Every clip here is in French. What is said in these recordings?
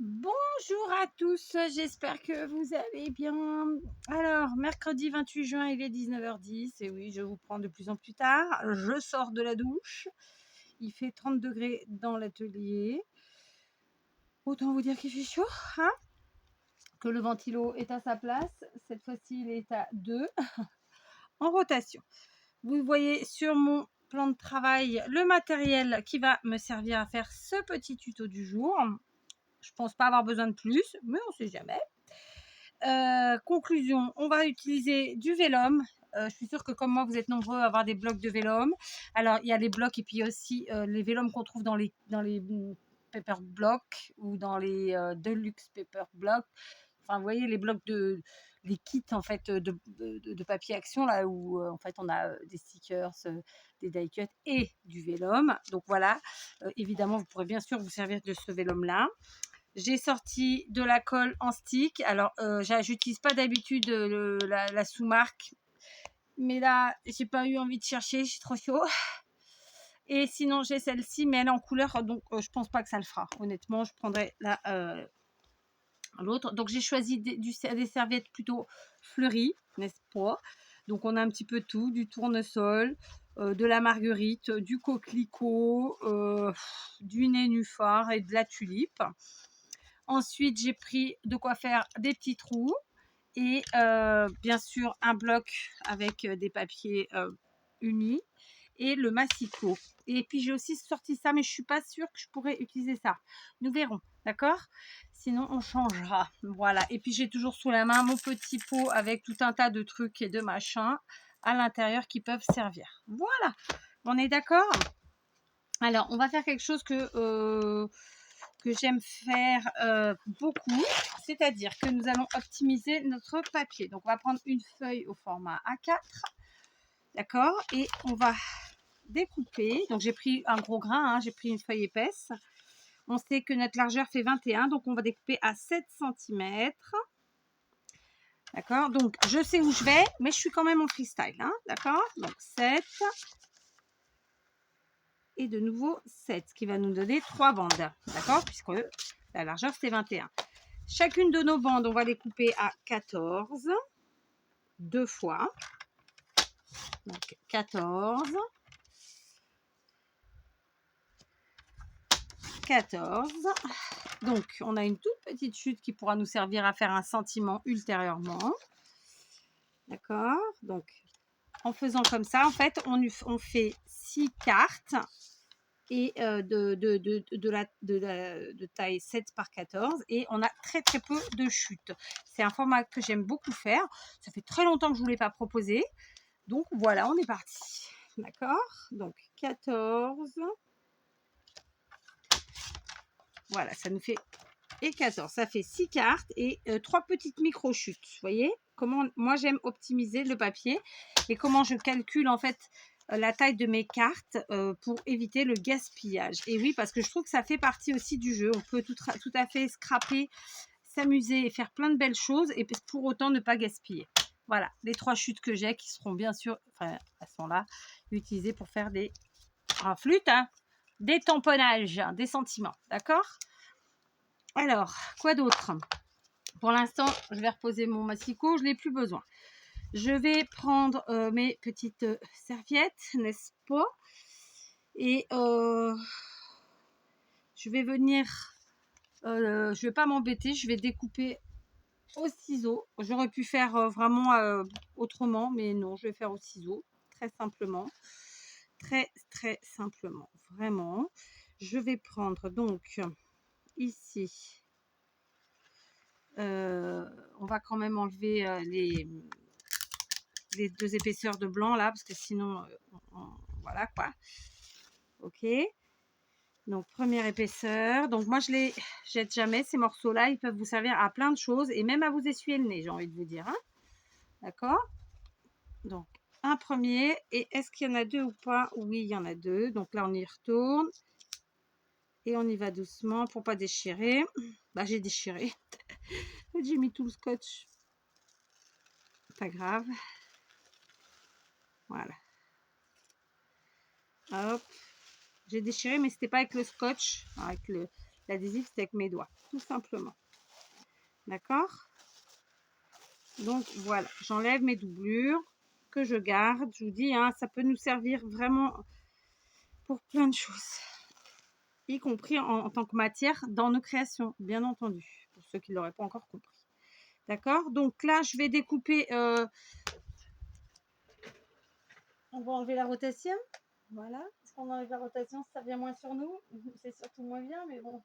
Bonjour à tous, j'espère que vous allez bien. Alors, mercredi 28 juin, il est 19h10 et oui, je vous prends de plus en plus tard. Je sors de la douche. Il fait 30 degrés dans l'atelier. Autant vous dire qu'il fait chaud, hein, que le ventilo est à sa place. Cette fois-ci, il est à 2 en rotation. Vous voyez sur mon plan de travail le matériel qui va me servir à faire ce petit tuto du jour. Je pense pas avoir besoin de plus, mais on sait jamais. Conclusion, on va utiliser du vélum. Je suis sûre que comme moi, vous êtes nombreux à avoir des blocs de vélum. Alors, il y a les blocs et puis aussi les vélums qu'on trouve dans les paper blocks ou dans les deluxe paper blocks. Enfin, vous voyez, les blocs les kits en fait de papier action là où en fait on a des stickers, des die cuts et du vélum. Donc voilà, évidemment, vous pourrez bien sûr vous servir de ce vélum là. J'ai sorti de la colle en stick. Alors, j'utilise pas d'habitude la sous-marque. Mais là, j'ai pas eu envie de chercher. J'ai trop chaud. Et sinon, j'ai celle-ci, mais elle est en couleur. Donc, je pense pas que ça le fera. Honnêtement, je prendrai l'autre. Donc, j'ai choisi des serviettes plutôt fleuries, n'est-ce pas? Donc, on a un petit peu tout. Du tournesol, de la marguerite, du coquelicot, du nénuphar et de la tulipe. Ensuite, j'ai pris de quoi faire des petits trous et bien sûr un bloc avec des papiers unis et le massicot. Et puis j'ai aussi sorti ça, mais je suis pas sûre que je pourrais utiliser ça. Nous verrons, d'accord? Sinon on changera. Voilà. Et puis j'ai toujours sous la main mon petit pot avec tout un tas de trucs et de machins à l'intérieur qui peuvent servir. Voilà. On est d'accord? Alors on va faire quelque chose que j'aime faire beaucoup, c'est-à-dire que nous allons optimiser notre papier. Donc, on va prendre une feuille au format A4, d'accord? Et on va découper. Donc, j'ai pris un gros grain, hein, j'ai pris une feuille épaisse. On sait que notre largeur fait 21, donc on va découper à 7 cm. D'accord? Donc, je sais où je vais, mais je suis quand même en freestyle, hein, d'accord? Donc, 7 et de nouveau 7, ce qui va nous donner 3 bandes, d'accord? Puisque la largeur, c'est 21. Chacune de nos bandes, on va les couper à 14, deux fois. Donc 14, 14. Donc on a une toute petite chute qui pourra nous servir à faire un sentiment ultérieurement. D'accord? Donc en faisant comme ça, en fait, on fait 6 cartes et de taille 7 par 14 et on a très très peu de chutes. C'est un format que j'aime beaucoup faire. Ça fait très longtemps que je ne vous l'ai pas proposé. Donc voilà, on est parti. D'accord? Donc 14. Voilà, ça nous fait et 14. Ça fait 6 cartes et 3 petites micro-chutes. Vous voyez comment moi j'aime optimiser le papier et comment je calcule en fait la taille de mes cartes pour éviter le gaspillage. Et oui, parce que je trouve que ça fait partie aussi du jeu. On peut tout à fait scraper, s'amuser et faire plein de belles choses et pour autant ne pas gaspiller. Voilà, les 3 chutes que j'ai qui seront bien sûr, enfin, elles sont là, utilisées pour faire des flûtes, hein, des tamponnages, des sentiments. D'accord? Alors, quoi d'autre? Pour l'instant, je vais reposer mon massicot, je n'ai plus besoin. Je vais prendre mes petites serviettes, n'est-ce pas? Et je vais venir, je ne vais pas m'embêter, je vais découper au ciseau. J'aurais pu faire vraiment autrement, mais non, je vais faire au ciseau, très simplement. Très, très simplement, vraiment. Je vais prendre donc ici, on va quand même enlever les deux épaisseurs de blanc là, parce que sinon, voilà quoi. Ok. Donc, première épaisseur. Donc, moi, je les jette jamais, ces morceaux-là. Ils peuvent vous servir à plein de choses et même à vous essuyer le nez, j'ai envie de vous dire. Hein. D'accord? Donc, un premier. Et est-ce qu'il y en a deux ou pas? Oui, il y en a deux. Donc là, on y retourne. Et on y va doucement pour pas déchirer. Bah, j'ai déchiré. J'ai mis tout le scotch. Pas grave. Voilà. Hop. J'ai déchiré, mais c'était pas avec le scotch, avec L'adhésif, c'est avec mes doigts, tout simplement. D'accord? Donc voilà, j'enlève mes doublures que je garde. Je vous dis, hein, ça peut nous servir vraiment pour plein de choses, y compris en tant que matière dans nos créations, bien entendu, pour ceux qui ne l'auraient pas encore compris. D'accord? Donc là, je vais découper. On va enlever la rotation. Voilà. Parce qu'on enlève la rotation, ça vient moins sur nous. C'est surtout moins bien, mais bon.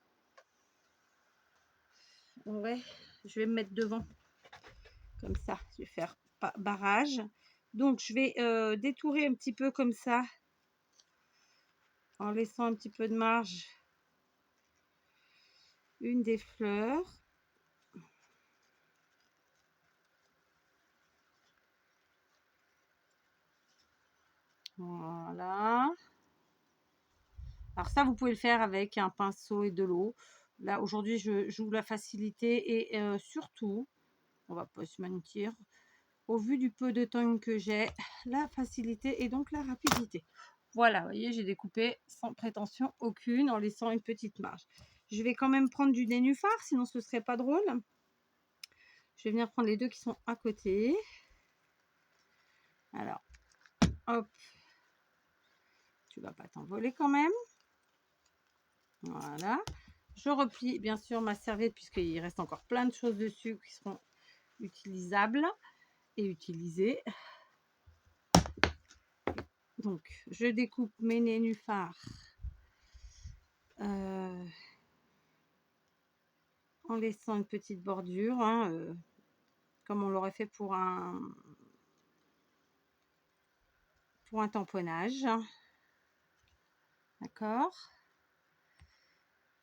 Ouais, je vais me mettre devant. Comme ça, je vais faire barrage. Donc, je vais détourer un petit peu comme ça. En laissant un petit peu de marge. Une des fleurs. Voilà. Alors ça, vous pouvez le faire avec un pinceau et de l'eau. Là, aujourd'hui, je joue la facilité et surtout, on va pas se mentir, au vu du peu de temps que j'ai, la facilité et donc la rapidité. Voilà, vous voyez, j'ai découpé sans prétention aucune en laissant une petite marge. Je vais quand même prendre du nénuphar, sinon ce serait pas drôle. Je vais venir prendre les deux qui sont à côté. Alors, hop, tu vas pas t'envoler quand même. Voilà. Je replie bien sûr ma serviette puisqu'il reste encore plein de choses dessus qui seront utilisables et utilisées. Donc, je découpe mes nénuphars en laissant une petite bordure, hein, comme on l'aurait fait pour un tamponnage. D'accord.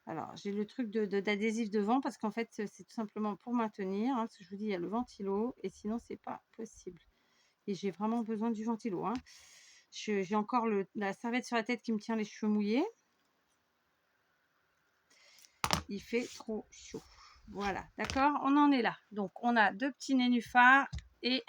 Alors, j'ai le truc d'adhésif devant parce qu'en fait, c'est tout simplement pour maintenir. Hein, parce que je vous dis, il y a le ventilo et sinon, c'est pas possible. Et j'ai vraiment besoin du ventilo. Hein. J'ai encore la serviette sur la tête qui me tient les cheveux mouillés. Il fait trop chaud. Voilà, d'accord, on en est là. Donc, on a deux petits nénuphars et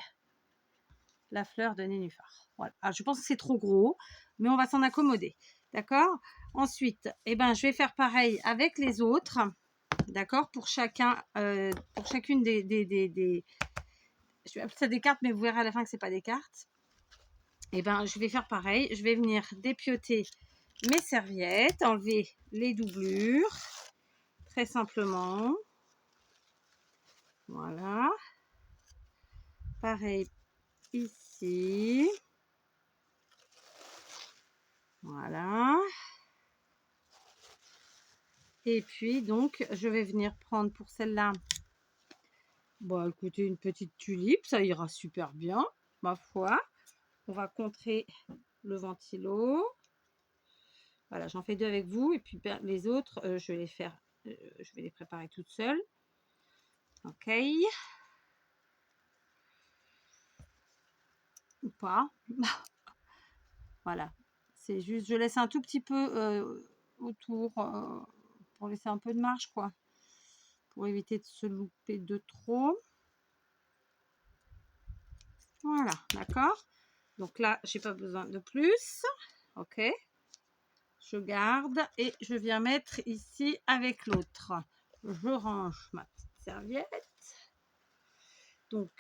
la fleur de nénuphar. Voilà. Alors, je pense que c'est trop gros, mais on va s'en accommoder. D'accord. Ensuite, eh ben, je vais faire pareil avec les autres. D'accord, pour chacune des je vais appeler ça des cartes, mais vous verrez à la fin que c'est pas des cartes. Et ben, je vais faire pareil. Je vais venir dépioter mes serviettes, enlever les doublures, très simplement. Voilà. Pareil ici. Voilà. Et puis, donc, je vais venir prendre pour celle-là, bon, écoutez, une petite tulipe, ça ira super bien, ma foi. On va contrer le ventilo. Voilà, j'en fais deux avec vous. Et puis, les autres, je vais les préparer toutes seules. Ok. Ou pas. Voilà. C'est juste, je laisse un tout petit peu autour pour laisser un peu de marge, quoi. Pour éviter de se louper de trop. Voilà, d'accord. Donc là, j'ai pas besoin de plus. Ok. Je garde et je viens mettre ici avec l'autre. Je range ma petite serviette. Donc,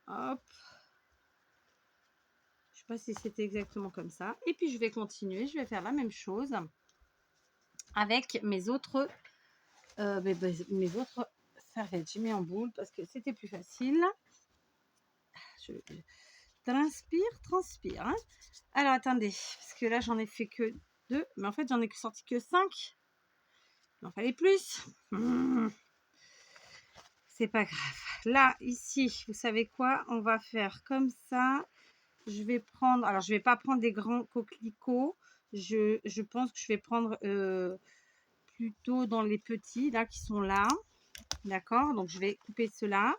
hop. Je sais pas si c'était exactement comme ça. Et puis, je vais continuer. Je vais faire la même chose avec mes autres serviettes. J'ai mis en boule parce que c'était plus facile. Je transpire. Hein. Alors, attendez. Parce que là, j'en ai fait que 2. Mais en fait, j'en ai sorti que 5. Il en fallait plus. C'est pas grave. Là, ici, vous savez quoi? On va faire comme ça. Je vais prendre... Alors, je vais pas prendre des grands coquelicots. Je pense que je vais prendre plutôt dans les petits, là, qui sont là. D'accord? Donc, je vais couper cela.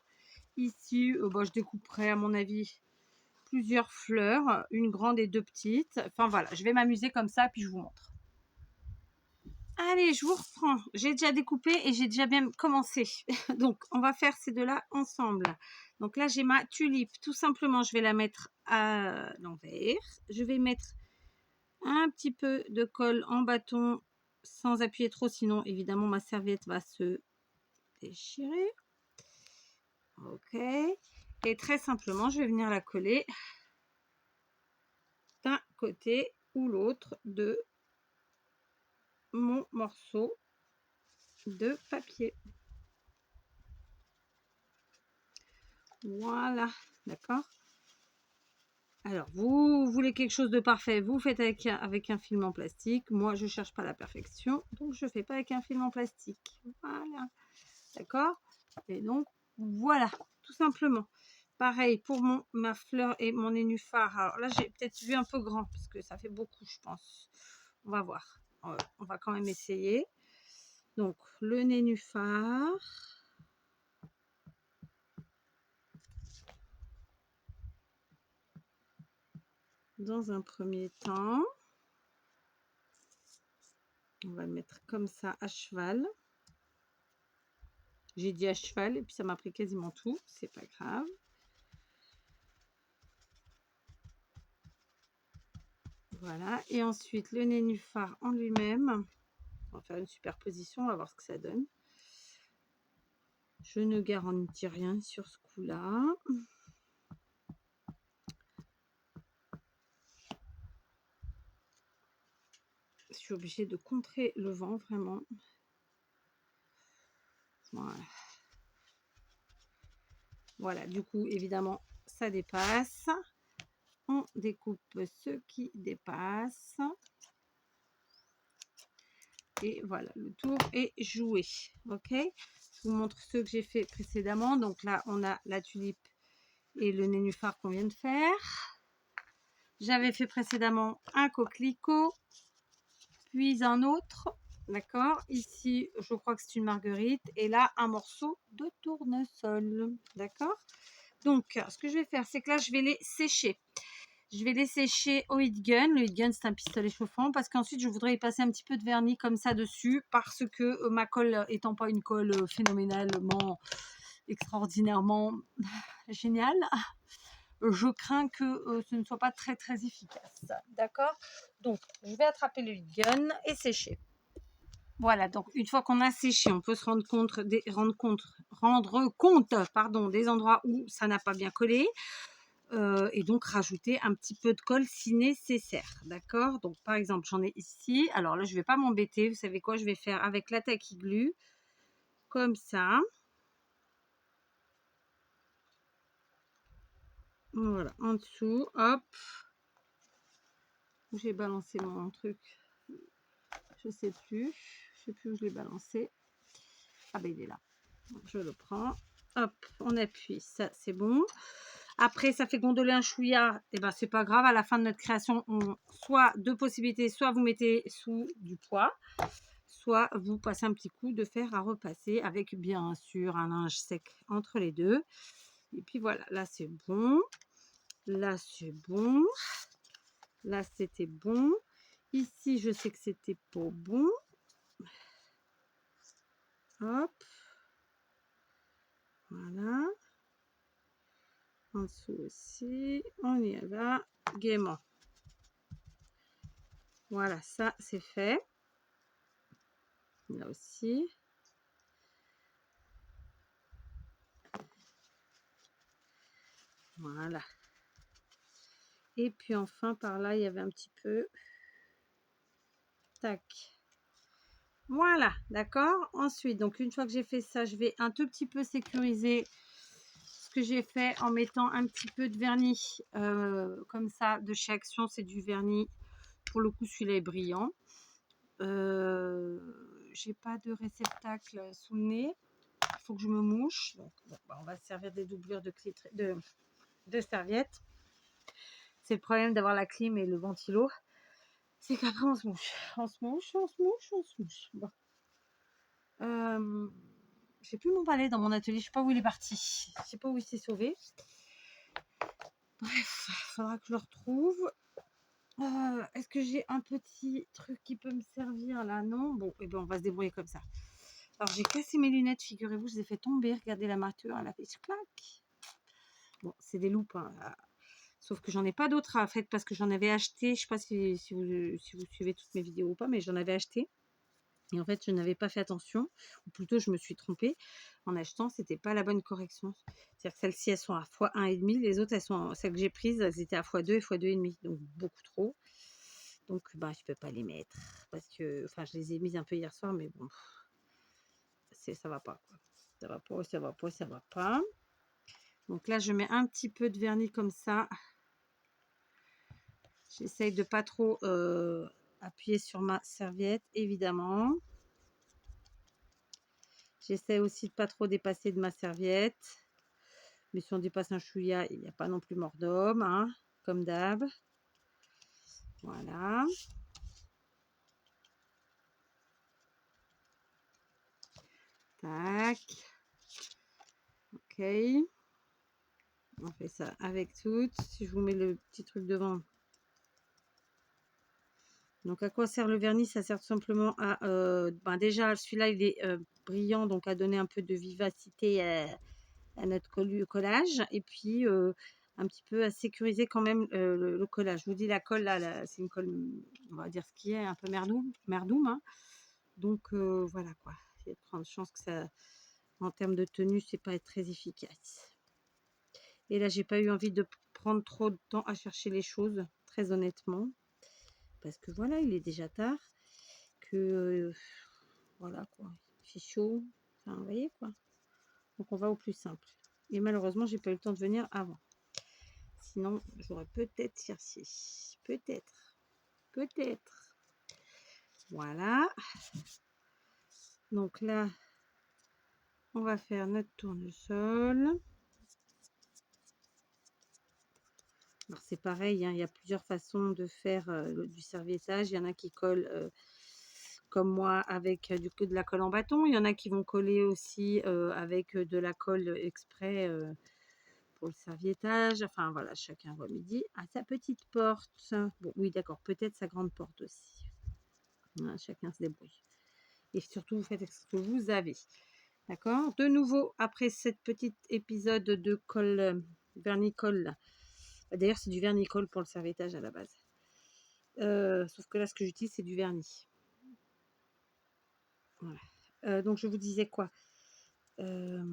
Ici, je découperai, à mon avis, plusieurs fleurs. Une grande et deux petites. Enfin, voilà. Je vais m'amuser comme ça, puis je vous montre. Allez, je vous reprends. J'ai déjà découpé et j'ai déjà bien commencé. Donc, on va faire ces deux-là ensemble. Donc là, j'ai ma tulipe. Tout simplement, je vais la mettre à l'envers. Je vais mettre un petit peu de colle en bâton sans appuyer trop, sinon évidemment ma serviette va se déchirer. Ok. Et très simplement, je vais venir la coller d'un côté ou l'autre de mon morceau de papier. Voilà, d'accord. Alors, vous voulez quelque chose de parfait, vous faites avec un film en plastique. Moi, je cherche pas la perfection, donc je fais pas avec un film en plastique. Voilà, d'accord. Et donc, voilà, tout simplement. Pareil pour ma fleur et mon nénuphar. Alors là, j'ai peut-être vu un peu grand, parce que ça fait beaucoup, je pense. On va voir. On va quand même essayer. Donc, le nénuphar. Dans un premier temps, on va le mettre comme ça à cheval. J'ai dit à cheval et puis ça m'a pris quasiment tout. C'est pas grave. Voilà. Et ensuite, le nénuphar en lui-même. On va faire une superposition. On va voir ce que ça donne. Je ne garantis rien sur ce coup-là. Je suis obligée de contrer le vent, vraiment. Voilà. Voilà, du coup, évidemment, ça dépasse. On découpe ce qui dépasse. Et voilà, le tour est joué. Ok, je vous montre ce que j'ai fait précédemment. Donc là, on a la tulipe et le nénuphar qu'on vient de faire. J'avais fait précédemment un coquelicot, puis un autre. D'accord, ici, je crois que c'est une marguerite. Et là, un morceau de tournesol. D'accord. Donc, ce que je vais faire, c'est que là, je vais les sécher. Je vais les sécher au heat gun. Le heat gun, c'est un pistolet chauffant parce qu'ensuite, je voudrais y passer un petit peu de vernis comme ça dessus parce que ma colle étant pas une colle phénoménalement, extraordinairement géniale, je crains que ce ne soit pas très très efficace. D'accord. Donc, je vais attraper le heat gun et sécher. Voilà, donc une fois qu'on a séché, on peut se rendre compte des endroits où ça n'a pas bien collé. Et donc rajouter un petit peu de colle si nécessaire, d'accord. Donc par exemple, j'en ai ici. Alors là, je vais pas m'embêter. Vous savez quoi, je vais faire avec la tacky glue comme ça. Voilà, en dessous, hop. J'ai balancé mon truc. Je sais plus où je l'ai balancé. Ah ben il est là. Donc, je le prends. Hop, on appuie. Ça, c'est bon. Après, ça fait gondoler un chouïa. Et ben, c'est pas grave. À la fin de notre création, soit deux possibilités. Soit vous mettez sous du poids, soit vous passez un petit coup de fer à repasser avec bien sûr un linge sec entre les deux. Et puis voilà, là c'est bon. Là c'est bon. Là c'était bon. Ici, je sais que c'était pas bon. Hop. Voilà. En dessous aussi. On y va gaiement. Voilà, ça c'est fait. Là aussi. Voilà. Et puis enfin, par là, il y avait un petit peu. Tac. Voilà, d'accord. Ensuite, donc une fois que j'ai fait ça, je vais un tout petit peu sécuriser ce que j'ai fait en mettant un petit peu de vernis comme ça de chez Action. C'est du vernis. Pour le coup, celui-là est brillant. J'ai pas de réceptacle sous le nez. Il faut que je me mouche. Donc, bon, on va se servir des doublures de serviettes. C'est le problème d'avoir la clim et le ventilo. C'est qu'après, on se mouche. On se mouche, on se mouche, on se mouche. Bon. J'ai plus mon balai dans mon atelier. Je sais pas où il est parti. Je sais pas où il s'est sauvé. Bref, il faudra que je le retrouve. Est-ce que j'ai un petit truc qui peut me servir là? Non. Bon, et ben on va se débrouiller comme ça. Alors j'ai cassé mes lunettes, figurez-vous, je les ai fait tomber. Regardez la marteau, elle a fait clac. Bon, c'est des loupes, hein. Sauf que j'en ai pas d'autres à fait parce que j'en avais acheté. Je sais pas si vous suivez toutes mes vidéos ou pas, mais j'en avais acheté. Et en fait, je n'avais pas fait attention, ou plutôt je me suis trompée en achetant, c'était pas la bonne correction. C'est-à-dire que celles-ci, elles sont à x1,5, les autres, celles que j'ai prises, elles étaient à x2 et x2,5, donc beaucoup trop. Donc, bah, je peux pas les mettre parce que, enfin, je les ai mises un peu hier soir, mais bon, ça va pas, quoi. Ça va pas, ça va pas, ça va pas. Donc là, je mets un petit peu de vernis comme ça. J'essaye de pas trop appuyer sur ma serviette, évidemment. J'essaie aussi de pas trop dépasser de ma serviette. Mais si on dépasse un chouïa, il n'y a pas non plus mort d'homme, hein, comme d'hab. Voilà. Tac. Ok. On fait ça avec toutes. Si je vous mets le petit truc devant. Donc à quoi sert le vernis? Ça sert tout simplement à... ben déjà, celui-là, il est brillant, donc à donner un peu de vivacité à notre collage. Et puis... un petit peu à sécuriser quand même le collage. Je vous dis, la colle, là c'est une colle, on va dire ce qui est, un peu merdoum, hein. Donc, voilà quoi. Il y a de grandes chances que ça, en termes de tenue, c'est pas très efficace. Et là, j'ai pas eu envie de prendre trop de temps à chercher les choses, très honnêtement. Parce que voilà, il est déjà tard. Que, voilà quoi. Il fait chaud. Enfin, vous voyez quoi. Donc, on va au plus simple. Et malheureusement, j'ai pas eu le temps de venir avant. Sinon, j'aurais peut-être cherché. Peut-être. Peut-être. Voilà. Donc là, on va faire notre tournesol. Alors c'est pareil, hein, il y a plusieurs façons de faire du serviettage. Il y en a qui collent comme moi avec du coup de la colle en bâton. Il y en a qui vont coller aussi avec de la colle exprès pour le serviettage. Enfin voilà, chacun voit midi à sa petite porte. Bon, oui, d'accord, peut-être sa grande porte aussi. Voilà, chacun se débrouille. Et surtout, vous faites ce que vous avez. D'accord. De nouveau, après cette petite épisode de colle, vernicole. D'ailleurs, c'est du vernicole pour le serviettage à la base. Sauf que là, ce que j'utilise, c'est du vernis. Voilà. Donc, je vous disais quoi? Je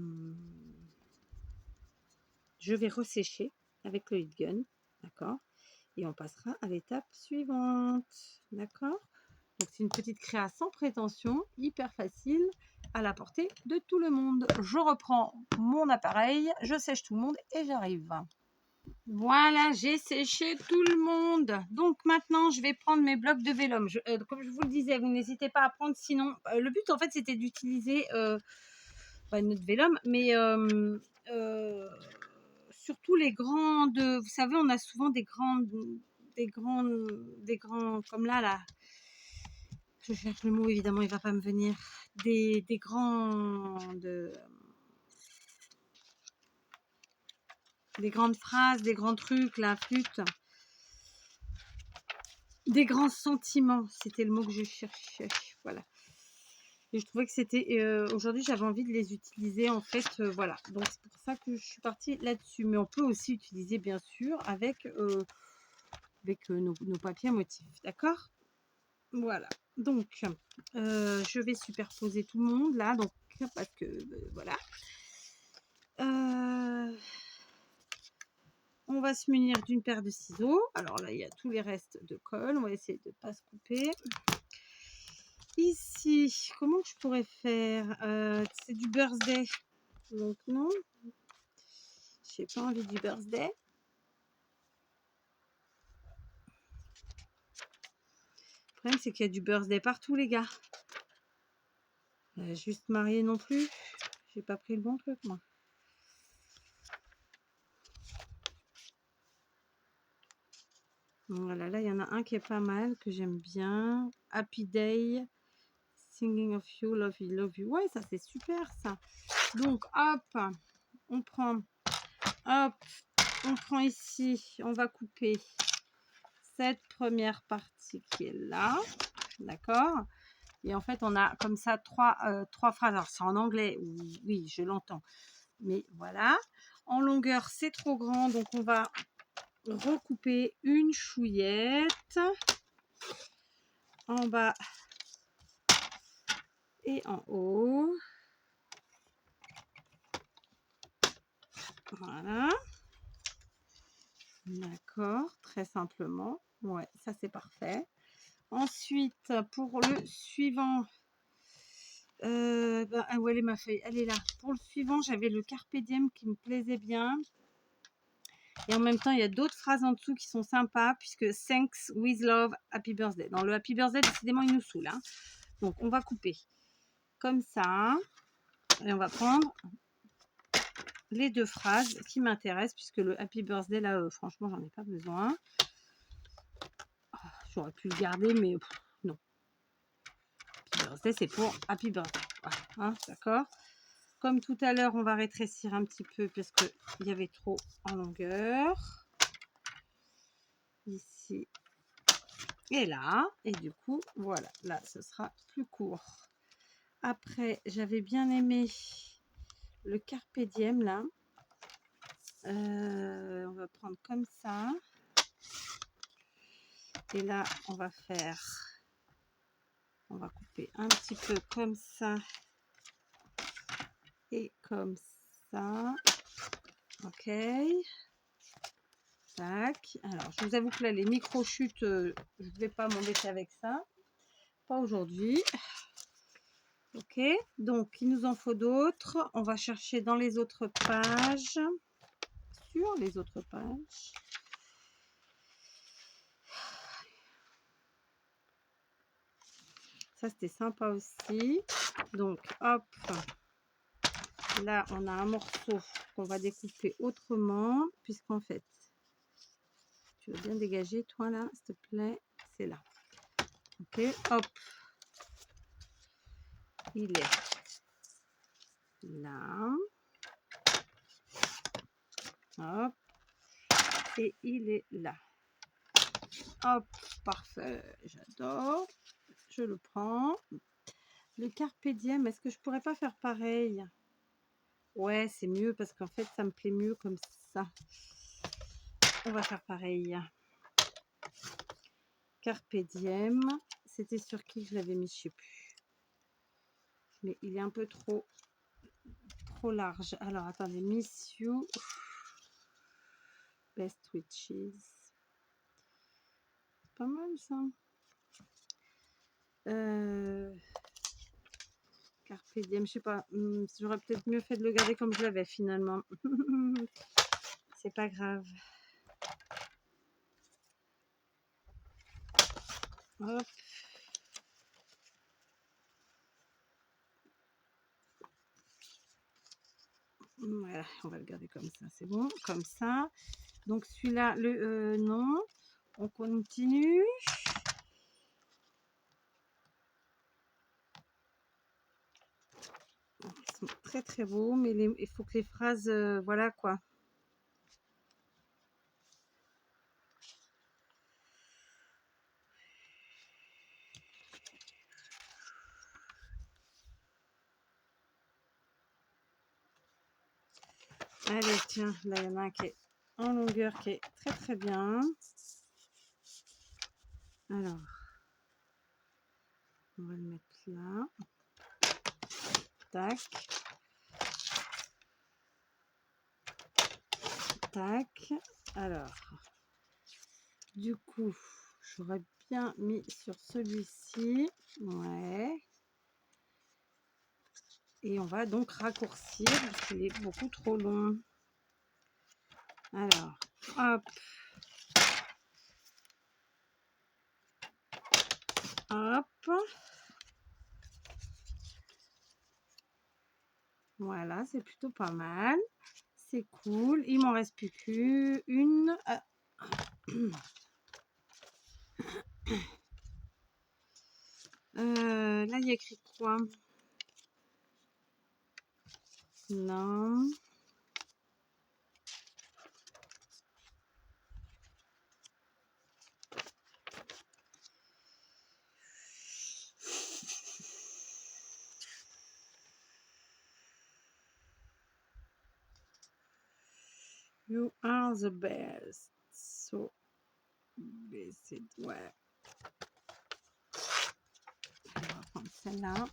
vais ressécher avec le heat gun. D'accord. Et on passera à l'étape suivante. D'accord. Donc, c'est une petite créa sans prétention, hyper facile, à la portée de tout le monde. Je reprends mon appareil, je sèche tout le monde et j'arrive. Voilà, j'ai séché tout le monde. Donc maintenant, je vais prendre mes blocs de vélum. Comme je vous le disais, vous n'hésitez pas à prendre. Sinon, le but en fait, c'était d'utiliser notre vélum, mais surtout les grandes. Vous savez, on a souvent des grands, comme là. Je cherche le mot, évidemment, il va pas me venir. Des grandes phrases, des grands trucs, la flûte. Des grands sentiments, c'était le mot que je cherchais. Voilà. Et je trouvais que c'était... aujourd'hui, j'avais envie de les utiliser, en fait. Voilà. Donc, c'est pour ça que je suis partie là-dessus. Mais on peut aussi utiliser, bien sûr, avec nos papiers à motifs. D'accord? Voilà. Donc, je vais superposer tout le monde, là. Donc, parce que, voilà. On va se munir d'une paire de ciseaux. Alors là, il y a tous les restes de colle. On va essayer de ne pas se couper. Ici, comment je pourrais faire? C'est du birthday. Donc non. J'ai pas envie du birthday. Le problème, c'est qu'il y a du birthday partout, les gars. Juste marié non plus. J'ai pas pris le bon truc, moi. Voilà, là, il y en a un qui est pas mal, que j'aime bien. Happy Day. Singing of you, love you, love you. Ouais, ça, c'est super, ça. Donc, hop, on prend ici, on va couper cette première partie qui est là, d'accord, et en fait on a comme ça trois phrases. Alors c'est en anglais, oui je l'entends, mais voilà, en longueur c'est trop grand, donc on va recouper une chouillette. En bas et en haut. Voilà. D'accord, très simplement. Ouais, ça c'est parfait. Ensuite, pour le suivant, où elle est ma feuille? Elle est là. Pour le suivant, j'avais le Carpe Diem qui me plaisait bien. Et en même temps, il y a d'autres phrases en dessous qui sont sympas, puisque Thanks, with love, Happy Birthday. Dans le Happy Birthday, décidément, il nous saoule. Hein. Donc, on va couper comme ça. Et on va prendre les deux phrases qui m'intéressent, puisque le Happy Birthday, là, franchement, j'en ai pas besoin. Oh, j'aurais pu le garder, mais non. Happy Birthday, c'est pour Happy Birthday. Voilà, hein, d'accord. Comme tout à l'heure, on va rétrécir un petit peu, parce qu'il y avait trop en longueur. Ici et là, et du coup voilà, là ce sera plus court. Après, j'avais bien aimé le Carpe Diem là. On va prendre comme ça, et là on va couper un petit peu comme ça et comme ça. Ok, tac. Alors je vous avoue que là les micro chutes, je ne vais pas m'embêter avec ça, pas aujourd'hui. Ok, donc il nous en faut d'autres. On va chercher dans les autres pages. Sur les autres pages. Ça, c'était sympa aussi. Donc, hop. Là, on a un morceau qu'on va découper autrement. Puisqu'en fait, tu veux bien dégager, toi, là, s'il te plaît. C'est là. Ok, hop. Il est là. Hop. Et il est là. Hop, parfait. J'adore. Je le prends. Le Carpe Diem, est-ce que je pourrais pas faire pareil? Ouais, c'est mieux parce qu'en fait, ça me plaît mieux comme ça. On va faire pareil. Carpe Diem. C'était sur qui je l'avais mis, je sais plus. Mais il est un peu trop large. Alors, attendez. Miss You. Best Witches. Pas mal, ça. Carpe Diem, je sais pas. J'aurais peut-être mieux fait de le garder comme je l'avais, finalement. C'est pas grave. Hop. Voilà, on va le garder comme ça, c'est bon, comme ça. Donc celui-là, le non, on continue. Ils sont très très beaux, mais il faut que les phrases, voilà quoi. Allez, tiens, là il y en a un qui est en longueur, qui est très très bien. Alors, on va le mettre là. Tac. Tac. Alors, du coup, j'aurais bien mis sur celui-ci. Ouais. Et on va donc raccourcir parce qu'il est beaucoup trop long. Alors, hop. Hop. Voilà, c'est plutôt pas mal. C'est cool. Il m'en reste plus qu'une. Là, il y a écrit quoi? Non. You are the best. So, ouais. On va prendre celle-là.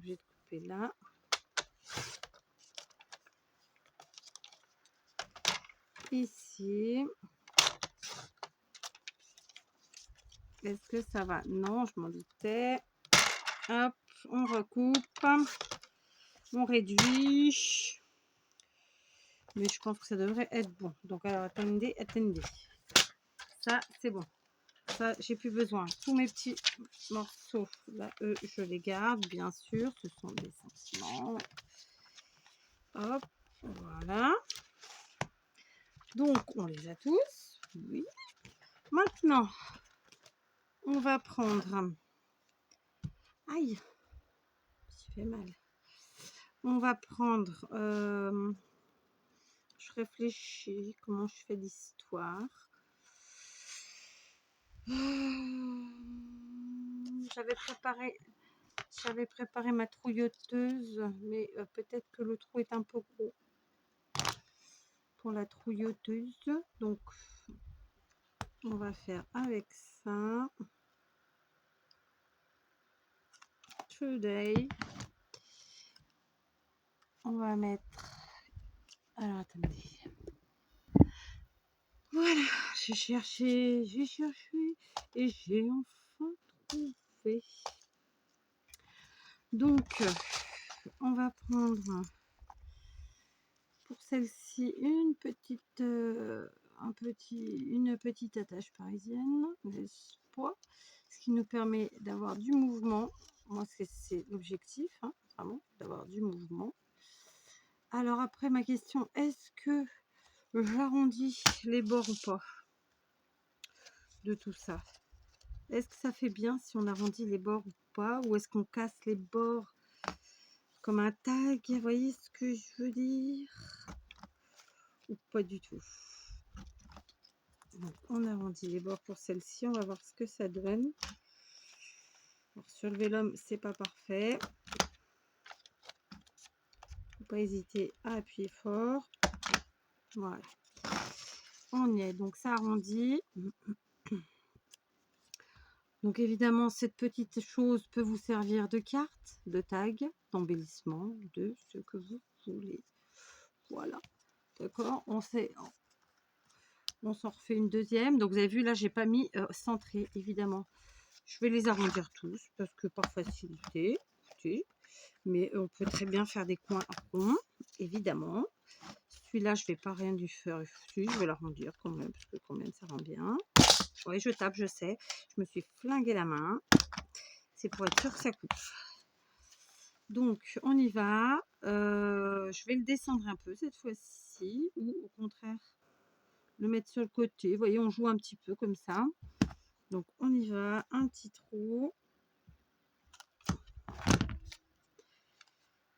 obligée de couper là. Ici. Est-ce que ça va? Non, je m'en doutais. Hop, on recoupe. On réduit. Mais je pense que ça devrait être bon. Donc, alors, attendez. Ça, c'est bon. Ça, j'ai plus besoin. Tous mes petits morceaux, là, eux, je les garde, bien sûr. Ce sont des sentiments. Hop, voilà. Donc, on les a tous. Oui. Maintenant, on va prendre... Aïe, ça fait mal. On va prendre... je réfléchis comment je fais l'histoire. J'avais préparé ma trouilloteuse, mais peut-être que le trou est un peu gros pour la trouilloteuse. Donc, on va faire avec ça. Today. On va mettre... Alors, attendez. Voilà, j'ai cherché et j'ai enfin trouvé. Donc, on va prendre pour celle-ci une petite attache parisienne, n'est-ce pas? Ce qui nous permet d'avoir du mouvement. Moi, c'est l'objectif, hein, vraiment, d'avoir du mouvement. Alors après, ma question, est-ce que j'arrondis les bords ou pas de tout ça? Est-ce que ça fait bien si on arrondit les bords ou pas? Ou est-ce qu'on casse les bords comme un tag? Vous voyez ce que je veux dire? Ou pas du tout? Donc, on arrondit les bords pour celle-ci. On va voir ce que ça donne. Alors, sur le vélum, c'est pas parfait. Faut pas hésiter à appuyer fort. Voilà. On y est. Donc, ça arrondit. Donc évidemment, cette petite chose peut vous servir de carte, de tag, d'embellissement, de ce que vous voulez. Voilà. D'accord, on s'en refait une deuxième. Donc vous avez vu, là, j'ai pas mis centré, évidemment. Je vais les arrondir tous parce que par facilité. Écoutez, mais on peut très bien faire des coins ronds, évidemment. Celui-là, je vais pas rien du faire. Je vais l'arrondir quand même, parce que quand même, ça rend bien. Oui, je tape, je sais. Je me suis flingué la main. C'est pour être sûr que ça coupe. Donc, on y va. Je vais le descendre un peu cette fois-ci. Ou au contraire, le mettre sur le côté. Vous voyez, on joue un petit peu comme ça. Donc, on y va. Un petit trou.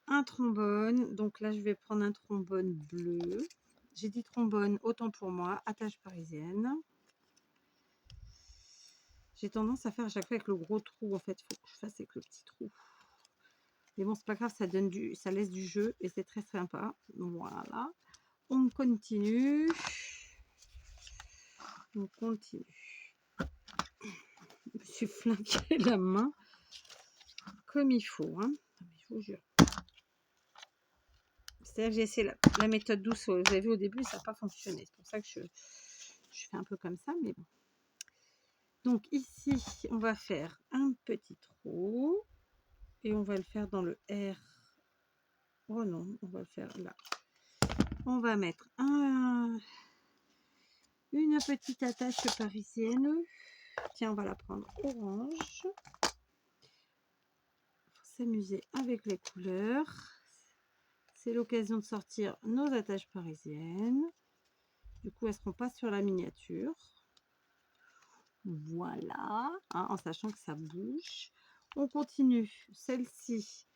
Un trombone. Donc là, je vais prendre un trombone bleu. J'ai dit trombone, autant pour moi. Attache parisienne. J'ai tendance à faire à chaque fois avec le gros trou. En fait, il faut que je fasse avec le petit trou. Mais bon, c'est pas grave, ça laisse du jeu et c'est très sympa. Voilà. On continue. On continue. Je me suis flingué la main comme il faut. Hein. Je vous jure. C'est-à-dire que j'ai essayé la méthode douce. Vous avez vu au début, ça n'a pas fonctionné. C'est pour ça que je fais un peu comme ça. Mais bon. Donc ici, on va faire un petit trou. Et on va le faire dans le R. Oh non, on va le faire là. On va mettre une petite attache parisienne. Tiens, on va la prendre orange. Pour s'amuser avec les couleurs. C'est l'occasion de sortir nos attaches parisiennes. Du coup, elles ne seront pas sur la miniature. Voilà, hein, en sachant que ça bouge. On continue. Celle-ci,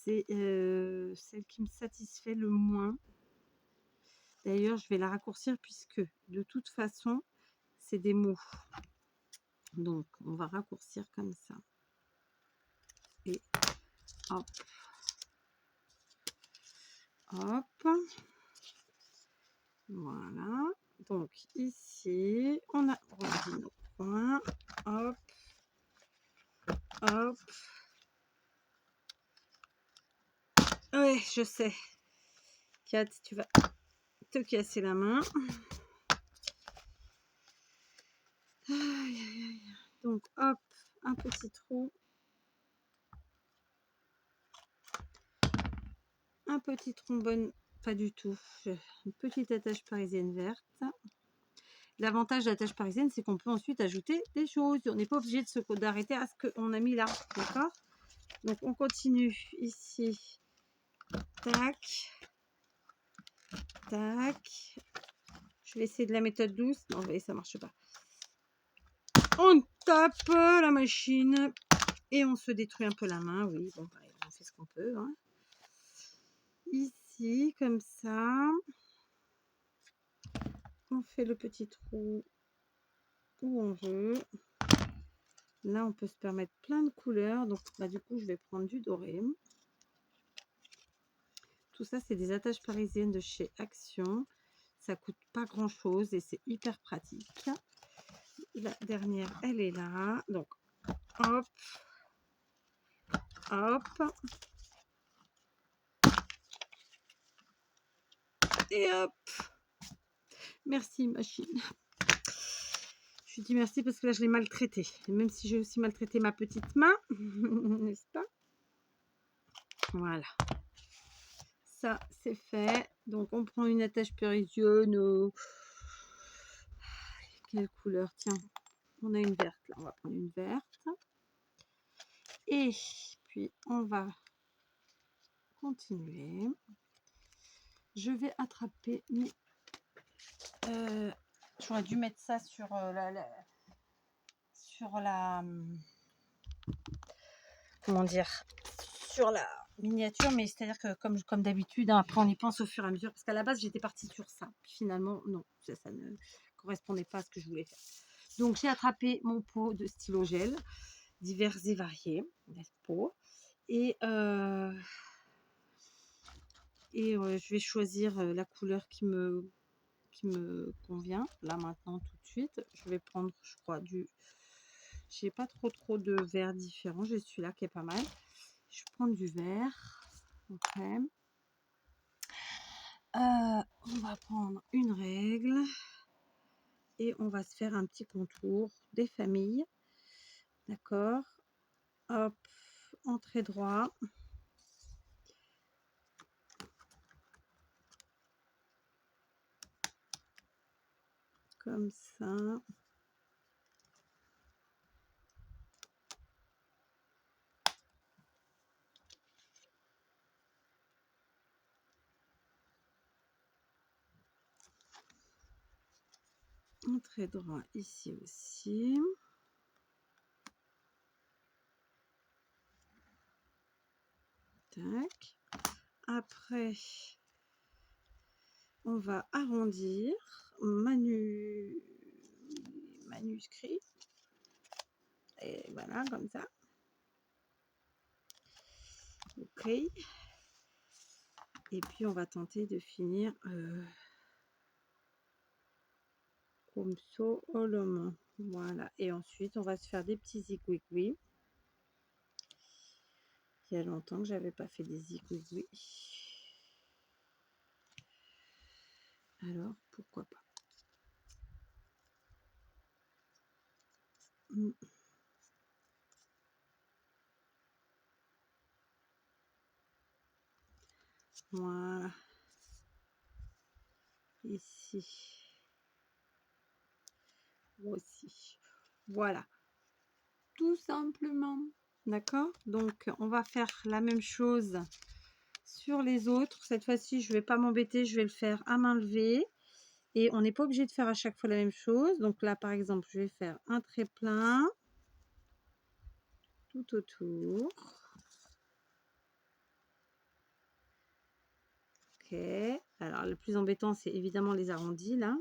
c'est celle qui me satisfait le moins. D'ailleurs, je vais la raccourcir puisque de toute façon, c'est des mots. Donc, on va raccourcir comme ça. Et hop. Hop. Voilà. Donc, ici, on a rempli nos points. Hop. Hop. Ouais, je sais. Kat, tu vas te casser la main. Aïe, aïe, aïe. Donc, hop, un petit trou. Un petit trombone, pas du tout. Une petite attache parisienne verte. L'avantage de l'attache parisienne, c'est qu'on peut ensuite ajouter des choses. On n'est pas obligé d'arrêter à ce qu'on a mis là. D'accord? Donc, on continue ici. Tac. Tac. Je vais essayer de la méthode douce. Non, vous voyez, ça marche pas. On tape la machine et on se détruit un peu la main. Oui, bon, bah, on fait ce qu'on peut. Hein. Ici, comme ça. On fait le petit trou où on veut. Là, on peut se permettre plein de couleurs. Donc, bah, du coup, je vais prendre du doré. Tout ça, c'est des attaches parisiennes de chez Action. Ça coûte pas grand-chose et c'est hyper pratique. La dernière, elle est là. Donc, hop. Hop. Et hop. Merci, machine. Je dis merci parce que là, je l'ai maltraité. Même si j'ai aussi maltraité ma petite main. N'est-ce pas? Voilà. Ça, c'est fait. Donc, on prend une attache parisienne. Quelle couleur? Tiens, on a une verte. Là, on va prendre une verte. Et puis, on va continuer. Je vais attraper mes... j'aurais dû mettre ça sur comment dire, sur la miniature, mais c'est-à-dire que comme d'habitude, hein, après on y pense au fur et à mesure, parce qu'à la base j'étais partie sur ça, puis finalement non, ça ne correspondait pas à ce que je voulais faire. Donc j'ai attrapé mon pot de stylo gel, divers et variés, n'est-ce pas, et je vais choisir la couleur qui me convient là maintenant tout de suite. Je vais prendre, je crois, j'ai pas trop de verres différents, j'ai celui-là qui est pas mal. Je vais prendre du vert. Ok. On va prendre une règle et on va se faire un petit contour des familles. D'accord. Hop, en trait droit. Comme ça. Un trait droit ici aussi. Tac. Après, on va arrondir. Manuscrit. Et voilà, comme ça. Ok. Et puis, on va tenter de finir comme ça, au lomon. Voilà. Et ensuite, on va se faire des petits zigouigouis. Il y a longtemps que j'avais pas fait des zigouigouis. Alors, pourquoi pas. Voilà. Ici. Aussi. Voilà. Tout simplement. D'accord? Donc, on va faire la même chose sur les autres. Cette fois-ci, je ne vais pas m'embêter. Je vais le faire à main levée. Et on n'est pas obligé de faire à chaque fois la même chose. Donc là, par exemple, je vais faire un trait plein tout autour. Ok. Alors, le plus embêtant, c'est évidemment les arrondis, là.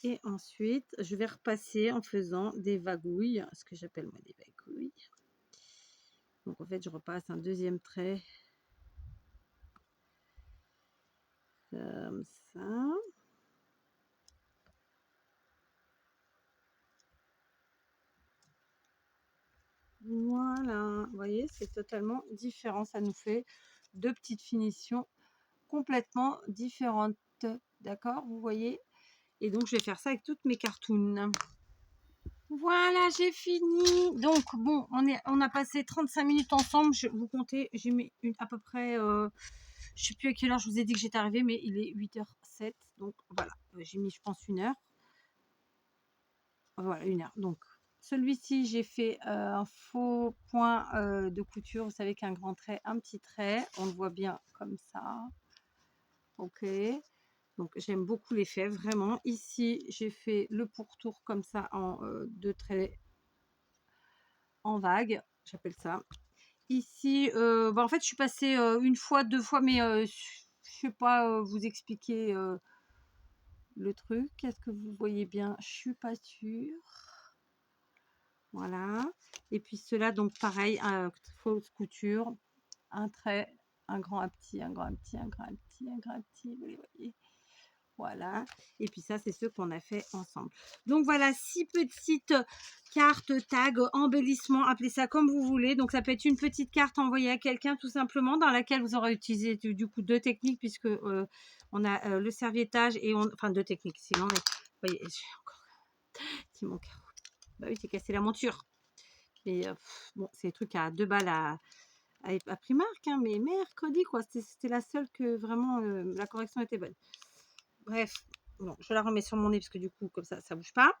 Et ensuite, je vais repasser en faisant des vagouilles, ce que j'appelle moi des vagouilles. Donc, en fait, je repasse un deuxième trait. Comme ça. Voilà. Vous voyez, c'est totalement différent. Ça nous fait 2 petites finitions complètement différentes. D'accord, vous voyez? Et donc je vais faire ça avec toutes mes cartons. Voilà, j'ai fini. Donc bon, on a passé 35 minutes ensemble. Vous comptez, j'ai mis à peu près, je sais plus à quelle heure je vous ai dit que j'étais arrivée, mais il est 8h07. Donc voilà, j'ai mis je pense 1 heure. Voilà, 1 heure. Donc celui-ci, j'ai fait un faux point de couture. Vous savez qu'un grand trait, un petit trait. On le voit bien comme ça. Ok. Donc j'aime beaucoup l'effet, vraiment. Ici, j'ai fait le pourtour comme ça en 2 traits en vague, j'appelle ça. Ici, en fait, je suis passée 1 fois, 2 fois, mais je sais pas vous expliquer le truc. Est-ce que vous voyez bien? Je suis pas sûre. Voilà. Et puis cela, donc pareil, fausse couture, un trait, un grand, un petit, un grand, un petit, un grand, un petit, un grand, un petit, vous les voyez. Voilà. Et puis ça, c'est ce qu'on a fait ensemble. Donc voilà, 6 petites cartes, tags, embellissements, appelez ça comme vous voulez. Donc ça peut être une petite carte envoyée à quelqu'un tout simplement, dans laquelle vous aurez utilisé du coup 2 techniques, puisque on a le serviettage et enfin 2 techniques. Sinon, vous voyez, j'ai encore c'est mon carreau. Bah oui, c'est cassé la monture. Et bon, c'est des trucs à 2 balles à Primark, hein, mais mercredi quoi. C'était la seule que vraiment la correction était bonne. Bref, bon, je la remets sur mon nez parce que du coup, comme ça ne bouge pas.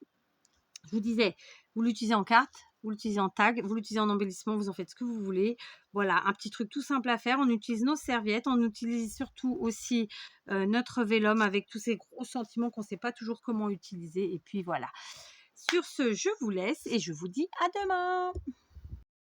Je vous disais, vous l'utilisez en carte, vous l'utilisez en tag, vous l'utilisez en embellissement, vous en faites ce que vous voulez. Voilà, un petit truc tout simple à faire. On utilise nos serviettes, on utilise surtout aussi notre vélum avec tous ces gros sentiments qu'on ne sait pas toujours comment utiliser. Et puis voilà. Sur ce, je vous laisse et je vous dis à demain.